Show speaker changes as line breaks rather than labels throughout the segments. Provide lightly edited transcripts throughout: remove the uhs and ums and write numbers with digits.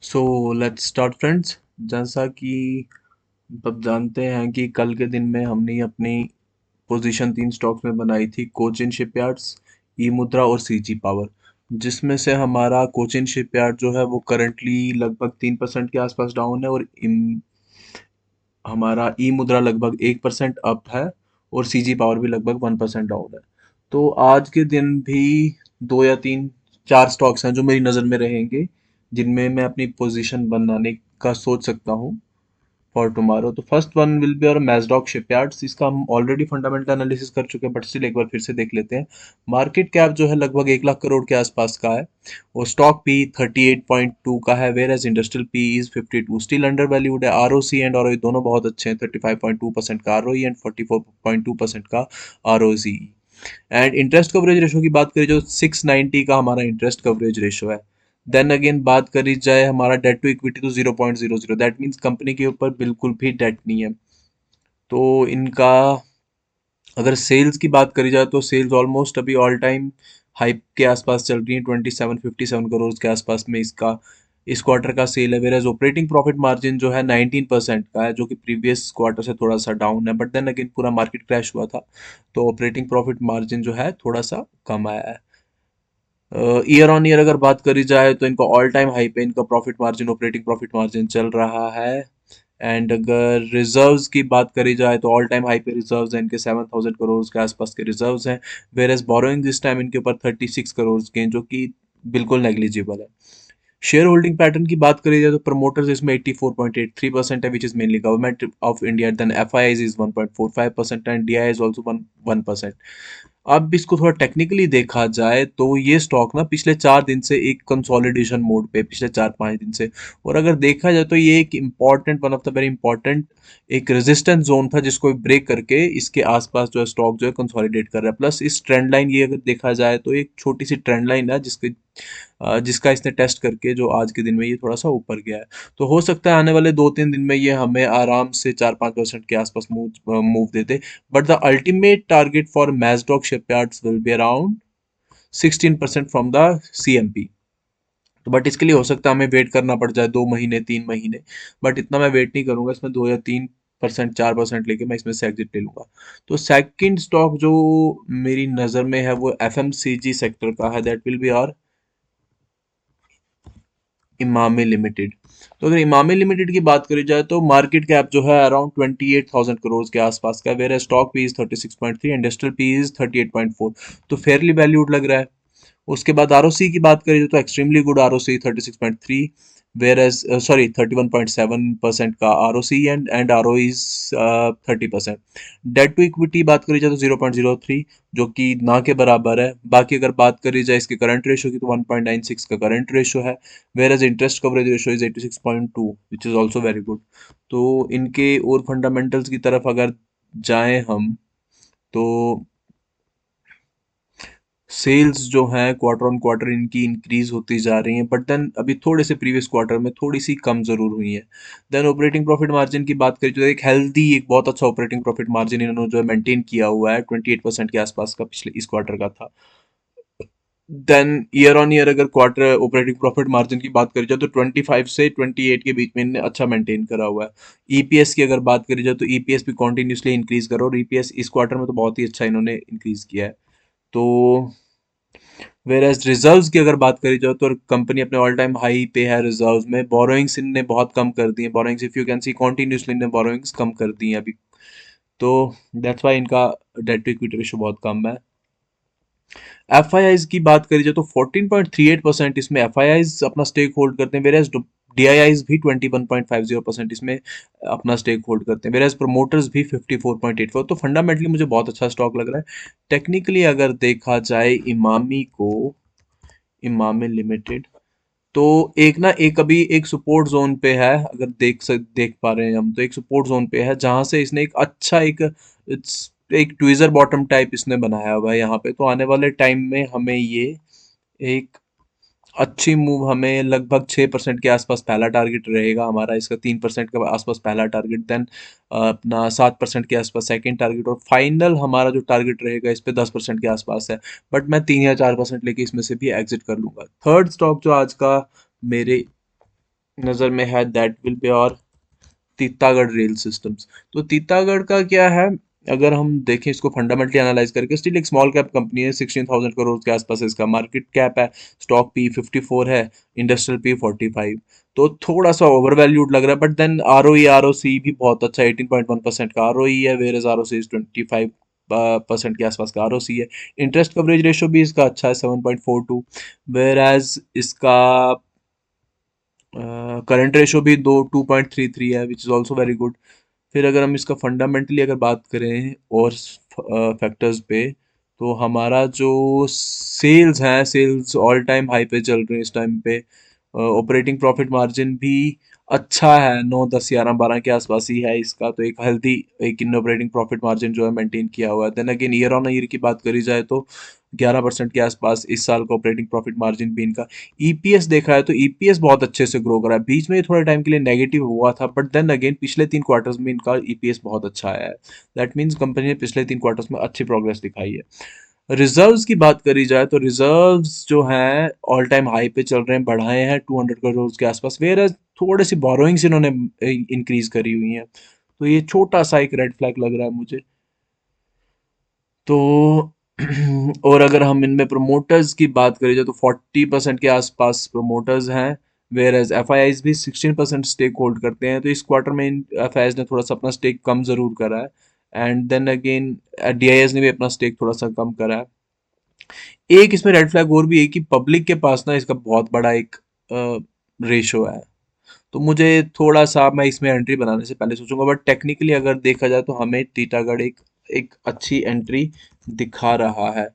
So let's start friends. जैसा कि आप जानते हैं कि कल के दिन में हमने अपनी पोजीशन 3 स्टॉक्स में बनाई थी, कोचिन शिपयार्ड्स, ई मुद्रा और सीजी पावर। जिसमें से हमारा कोचिन शिपयार्ड जो है वो करंटली लगभग 3% के आसपास डाउन है, और हमारा ई मुद्रा लगभग 1% अप है, और सीजी पावर भी लगभग 1% डाउन है। तो आज के दिन भी दो या तीन चार स्टॉक्स हैं जो मेरी नज़र में रहेंगे, जिनमें मैं अपनी पोजीशन बनाने का सोच सकता हूँ फॉर टुमारो। तो फर्स्ट वन विल बी और मैजडॉक शिपयार्ड्स। इसका हम ऑलरेडी फंडामेंटल एनालिसिस कर चुके हैं, बट स्टिल एक बार फिर से देख लेते हैं। मार्केट कैप जो है लगभग 1 लाख करोड़ के आसपास का है, और स्टॉक पी 38.2 का है, whereas industrial P is 52। Still under valued है। R O C and R दोनों बहुत अच्छे हैं, 35.2% का आर ओ एंड 44.2% का R O C. And interest coverage ratio की बात करें जो 690 का हमारा इंटरेस्ट कवरेज रेशो है। देन अगेन बात करी जाए हमारा डेट टू इक्विटी, तो 0.00, दैट मीन्स कंपनी के ऊपर बिल्कुल भी डेट नहीं है। तो इनका अगर सेल्स की बात करी जाए तो सेल्स ऑलमोस्ट अभी ऑल टाइम हाइप के आसपास चल रही है, 2757 करोड़ के आसपास में इसका इस क्वार्टर का सेल है। Whereas operating profit margin जो है 19% का है, जो कि प्रीवियस क्वार्टर से थोड़ा सा डाउन है, बट देन अगेन पूरा मार्केट क्रैश हुआ था, तो ऑपरेटिंग प्रॉफिट मार्जिन जो है थोड़ा सा कम आया है। ईयर ऑन ईयर अगर बात करी जाए तो इनका ऑल टाइम हाई पे इनका profit margin, operating profit margin चल रहा है। एंड अगर रिजर्व्स की बात करी जाए तो ऑल टाइम हाई पे रिजर्व्स हैं इनके, 7,000 करोड़ के आसपास के रिजर्व्स हैं। Whereas borrowing this time इनके ऊपर 36 करोड़ के हैं, जो कि बिल्कुल नेग्लिजिबल है। शेयर होल्डिंग पैटर्न की बात करी जाए तो प्रमोटर्स इसमें 84.83% है, which is mainly government of India. Then F I Is is 1.45% and D I is also 1%। अब इसको थोड़ा टेक्निकली देखा जाए तो ये स्टॉक ना पिछले 4 दिन से एक कंसोलिडेशन मोड पे, पिछले 4-5 दिन से। और अगर देखा जाए तो ये एक important, one of the very important एक रेजिस्टेंस जोन था, जिसको ब्रेक करके इसके आसपास जो है स्टॉक जो है कंसोलिडेट कर रहा है। प्लस इस ट्रेंड लाइन, ये अगर देखा जाए तो एक छोटी सी ट्रेंड लाइन है जिसका इसने टेस्ट करके जो आज के दिन में ये थोड़ा सा ऊपर गया है। तो हो सकता है आने वाले 2-3 दिन में ये हमें आराम से 4-5% के आसपास मूव देते। But the ultimate target for Mazdock shipyards will be around 16% from the CMP। तो बट इसके लिए हो सकता है हमें वेट करना पड़ जाए 2 महीने 3 महीने, बट इतना मैं वेट नहीं करूंगा। इसमें 2 या 3%, 4% लेके मैं इसमें से एग्जिट ले लूंगा। तो सेकंड स्टॉक जो मेरी नज़र में है वो FMCG सेक्टर का है, that will be our Emami limited. तो अगर इमामी लिमिटेड की बात करी जाए तो मार्केट कैप जो है अराउंड 28,000 करोड़ के आसपास का है, वेयर स्टॉक पी इज 36.3, इंडस्ट्रियल पी इज 38.4। तो फेयरली वैल्यूड लग रहा है। उसके बाद आरओसी की बात करें तो extremely good ROC 36.3, whereas sorry 31.7% का ROC, and RO is 30%। Debt to equity बात करी जाए तो 0.03, जो कि ना के बराबर है। बाकी अगर बात करी जाए इसके करंट रेशो की तो 1.96 का करंट रेशो है, whereas interest coverage ratio is 86.2, which is also very good. तो इनके और फंडामेंटल्स की तरफ अगर जाएं हम, तो सेल्स जो हैं क्वार्टर ऑन क्वार्टर इनकी इंक्रीज होती जा रही हैं, बट देन अभी थोड़े से प्रीवियस क्वार्टर में थोड़ी सी कम जरूर हुई है। देन ऑपरेटिंग प्रॉफिट मार्जिन की बात करें तो एक हेल्दी, एक बहुत अच्छा ऑपरेटिंग प्रॉफिट मार्जिन इन्होंने जो है मेंटेन किया हुआ है, 28% के आसपास का पिछले इस क्वार्टर का था। देन ईयर ऑन ईयर अगर क्वार्टर ऑपरेटिंग प्रॉफिट मार्जिन की बात करी जाए तो 25 से 28 के बीच में इन्हें अच्छा मेंटेन करा हुआ है। ईपीएस की अगर बात करी जाए तो ईपीएस भी कॉन्टिन्यूसली इंक्रीज करो, और ईपीएस इस क्वार्टर में तो बहुत ही अच्छा इन्होंने इंक्रीज किया है। तो वेर एज रिजर्व्स की अगर बात करी जाए तो कंपनी अपने ऑल टाइम हाई पे है रिजर्व्स में। बोरोइंग्स इनने बहुत कम कर दी है, borrowings if you can see continuously इनने बोरोइंग्स कम कर दी है अभी। तो दैट्स वाई इनका डेट टू इक्विटी रेशो बहुत कम है। एफ आई आईज की बात करी जाए तो 14.38% इसमें एफ आई आईज अपना स्टेक होल्ड करते हैं, वेर डी आई आईज भी 21.50% इसमें अपना स्टेक होल्ड करते हैं, वेर प्रमोटर्स भी 54.84। तो फंडामेंटली मुझे बहुत अच्छा स्टॉक लग रहा है। टेक्निकली अगर देखा जाए इमामी को, इमामी लिमिटेड, तो एक ना एक अभी एक सपोर्ट जोन पे है, अगर देख पा रहे हैं हम, तो एक सपोर्ट जोन पे है जहां से इसने एक अच्छा एक ट्विजर बॉटम टाइप इसने बनाया हुआ है यहाँ पे। तो आने वाले टाइम में हमें ये एक अच्छी मूव, हमें लगभग 6% के आसपास पहला टारगेट रहेगा हमारा, इसका 3% के आसपास पहला टारगेट, देन अपना 7% के आसपास सेकंड टारगेट, और फाइनल हमारा जो टारगेट रहेगा इस पे 10% के आसपास है। बट मैं 3 या 4% लेके इसमें से भी एग्जिट कर लूंगा। थर्ड स्टॉक जो आज का मेरे नज़र में है, दैट विल बी और तीतागढ़ रेल सिस्टम्स। तो तीतागढ़ का क्या है, अगर हम देखें इसको फंडामेंटली एनालाइज करके, स्टिल एक स्मॉल कैप कंपनी है, 16,000 करोड़ के आसपास इसका मार्केट कैप है, स्टॉक पी 54 है, इंडस्ट्रियल पी 45। तो थोड़ा सा ओवर वैल्यूड लग रहा है, but then R O E R O C भी बहुत अच्छा, 18.1% का आर ओ ई है, whereas R O C 25% के आसपास का आर ओ सी है। इंटरेस्ट कवरेज रेशो भी इसका अच्छा है, 7.42, वेर एज इसका करंट रेशो भी 2.33 है, which is also very good. फिर अगर हम इसका फंडामेंटली अगर बात करें और फैक्टर्स पे, तो हमारा जो सेल्स हैं, सेल्स ऑल टाइम हाई पे चल रहे हैं इस टाइम पे। ऑपरेटिंग प्रॉफिट मार्जिन भी अच्छा है, 9 10 11 12 के आसपास ही है इसका, तो एक हेल्दी एक इन ऑपरेटिंग प्रॉफिट मार्जिन जो है मेंटेन किया हुआ है। Then again year on year की बात करी जाए तो 11% के आसपास इस साल का ऑपरेटिंग प्रॉफिट मार्जिन भी इनका। ईपीएस देखा है तो ईपीएस बहुत अच्छे से ग्रो करा है, बीच में ये थोड़े टाइम के लिए नेगेटिव हुआ था, बट देन अगेन पिछले 3 क्वार्टर्स में इनका ईपीएस बहुत अच्छा आया है। दैट मीन्स कंपनी ने पिछले 3 क्वार्टर्स में अच्छी प्रोग्रेस दिखाई है। रिजर्व्स की बात करी जाए तो रिजर्व्स जो हैं ऑल टाइम हाई पे चल रहे हैं, बढ़ाए हैं 200 करोड़ के आसपास, वेयर थोड़े सी बोरोइंग्स इन्होंने इंक्रीज करी हुई हैं। तो ये छोटा सा एक रेड फ्लैग लग रहा है मुझे। तो और अगर हम इनमें प्रोमोटर्स की बात करें जाए तो 40% के आसपास प्रोमोटर्स हैं, whereas F I Is भी 16% स्टेक होल्ड करते हैं। तो इस क्वार्टर में इन एफ आई आईज ने थोड़ा सा अपना स्टेक कम जरूर करा है, and then again D I S ने भी अपना स्टेक थोड़ा सा कम करा है। एक इसमें रेड फ्लैग और भी है कि पब्लिक के पास ना इसका बहुत बड़ा एक रेशो है। तो मुझे थोड़ा सा, मैं इसमें एंट्री बनाने से पहले सोचूंगा, बट टेक्निकली अगर देखा जाए तो हमें टीटागढ़ एक एक अच्छी एंट्री दिखा रहा है।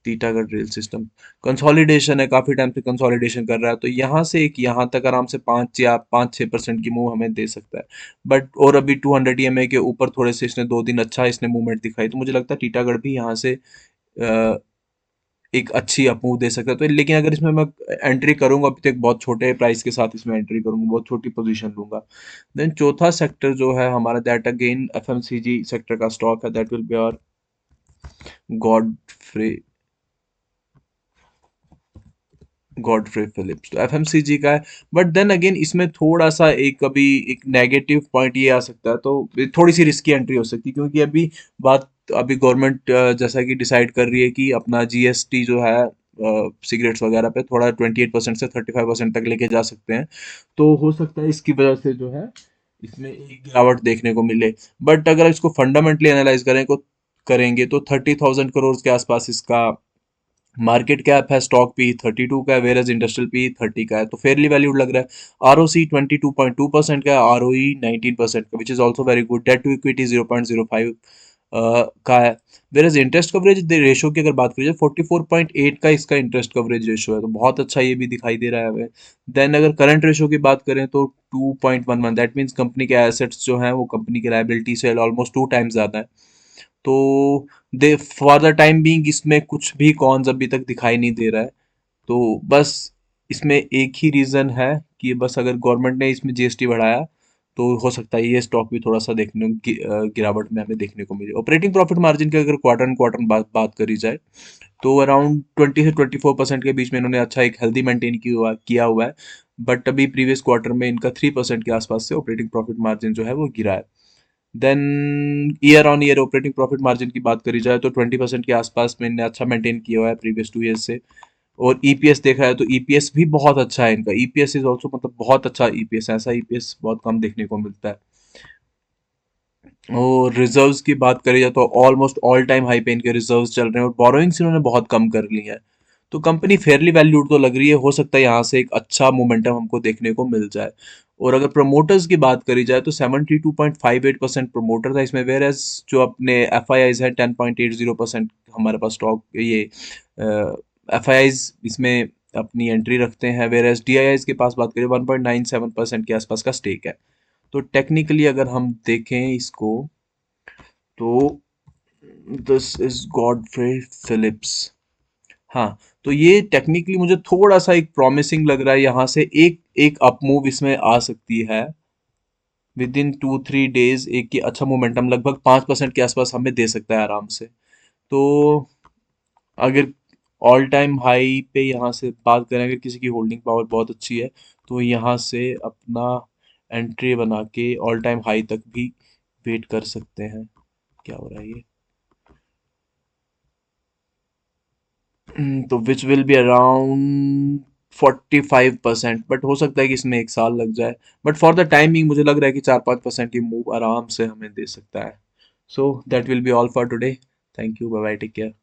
टीटागढ़ रेल सिस्टम कंसोलिडेशन है, काफी टाइम से कंसोलिडेशन कर रहा है, तो यहाँ से एक यहाँ तक आराम से 5 या 6% की मूव हमें दे सकता है। बट और अभी 200 ईएमए के ऊपर थोड़े से इसने 2 दिन अच्छा इसने मूवमेंट दिखाई, तो मुझे लगता है टीटागढ़ भी यहाँ से एक अच्छी अपमूव दे सकता है। तो लेकिन अगर इसमें मैं एंट्री करूंगा, अभी तक बहुत छोटे प्राइस के साथ इसमें एंट्री करूंगा, बहुत छोटी पोजीशन लूंगा। देन चौथा सेक्टर जो है हमारा, दैट अगेन एफएमसीजी सेक्टर का स्टॉक है, दैट विल बी और गॉडफ्रे गॉडफ्रे फिलिप्स। तो एफएमसीजी का है, बट देन अगेन इसमें थोड़ा सा एक अभी एक नेगेटिव पॉइंट ये आ सकता है, तो थोड़ी सी रिस्की एंट्री हो सकती है, क्योंकि अभी बात, अभी गवर्नमेंट जैसा कि डिसाइड कर रही है कि अपना जीएसटी जो है सिगरेट्स वगैरह पे थोड़ा 28% से 35% तक लेके जा सकते हैं। तो हो सकता है इसकी वजह से जो है इसमें एक गिरावट देखने को मिले। बट अगर इसको फंडामेंटली एनालाइज करेंगे तो 30,000 करोड़ के आसपास इसका मार्केट कैप है, स्टॉक पी 32 का है, वेरज इंडस्ट्रियल पी 30 का है, तो फेयरली वैल्यूड लग रहा है। आर ओ सी 22.2% का है, आर ओ ई 19% का, which is also very good. Debt to equity 0.05 का है। वेरज इंटरेस्ट कवरेज रेशो की अगर बात करें, 44.8 का इसका इंटरेस्ट कवरेज रेशो है, तो बहुत अच्छा ये भी दिखाई दे रहा है हमें। देन अगर करंट रेशो की बात करें तो 2.11, दैट मीन्स कंपनी के एसेट्स जो हैं वो कंपनी के लाइबिलिटी से ऑलमोस्ट 2 टाइम्स ज़्यादा है। तो दे फॉर द टाइम बीइंग इसमें कुछ भी कॉन्स अभी तक दिखाई नहीं दे रहा है। तो बस इसमें एक ही रीज़न है कि बस अगर गवर्नमेंट ने इसमें जीएसटी बढ़ाया तो हो सकता है ये स्टॉक भी थोड़ा सा गिरावट में हमें देखने को मिले। ऑपरेटिंग प्रॉफिट मार्जिन की अगर क्वार्टर एंड क्वार्टर बात करी जाए तो अराउंड 20 से 24% के बीच में इन्होंने अच्छा एक हेल्दी मेंटेन किया हुआ है। बट अभी प्रीवियस क्वार्टर में इनका 3% के आसपास से ऑपरेटिंग प्रॉफिट मार्जिन जो है वो गिरा है। Then year on year operating profit margin की बात करी जाए तो 20% के आसपास में इन्हें अच्छा मेंटेन किया हुआ है प्रीवियस 2 ईयर्स से। और ईपीएस देखा है तो ईपीएस भी बहुत अच्छा है इनका, ईपीएस इज ऑल्सो मतलब बहुत अच्छा ईपीएस, ऐसा ईपीएस बहुत कम देखने को मिलता है। और रिजर्व्स की बात करी जाए तो ऑलमोस्ट ऑल टाइम हाई पे इनके रिजर्व्स चल रहे हैं, और बोरोइंग्स इन्होंने बहुत कम कर ली है। तो कंपनी फेयरली वैल्यूड तो लग रही है, हो सकता है यहाँ से एक अच्छा मोमेंटम हमको देखने को मिल जाए। और अगर प्रमोटर्स की बात करी जाए तो 72.58% प्रमोटर था इसमें, वेयर एज जो अपने एफ आई आईज है 10.80% हमारे पास स्टॉक ये एफ आई आईज इसमें अपनी एंट्री रखते हैं, whereas D I Is के पास बात करें 1.97% के आसपास का स्टेक है। तो टेक्निकली अगर हम देखें इसको तो दिस इज गॉडफ्रे फिलिप्स। हाँ, तो ये टेक्निकली मुझे थोड़ा सा एक प्रॉमिसिंग लग रहा है, यहाँ से एक एक अप मूव इसमें आ सकती है विद इन 2 3 डेज। एक ये अच्छा मोमेंटम लगभग 5% के आसपास हमें दे सकता है आराम से। तो अगर ऑल टाइम हाई पे यहाँ से बात करें, अगर किसी की होल्डिंग पावर बहुत अच्छी है तो यहाँ से अपना एंट्री बना के ऑल टाइम हाई तक भी वेट कर सकते हैं। क्या हो रहा है ये? तो which will be around 45%, but हो सकता है कि इसमें एक साल लग जाए। बट फॉर द टाइमिंग मुझे लग रहा है कि 4-5% की मूव आराम से हमें दे सकता है। So that will be all for today. Thank you, bye bye, take care.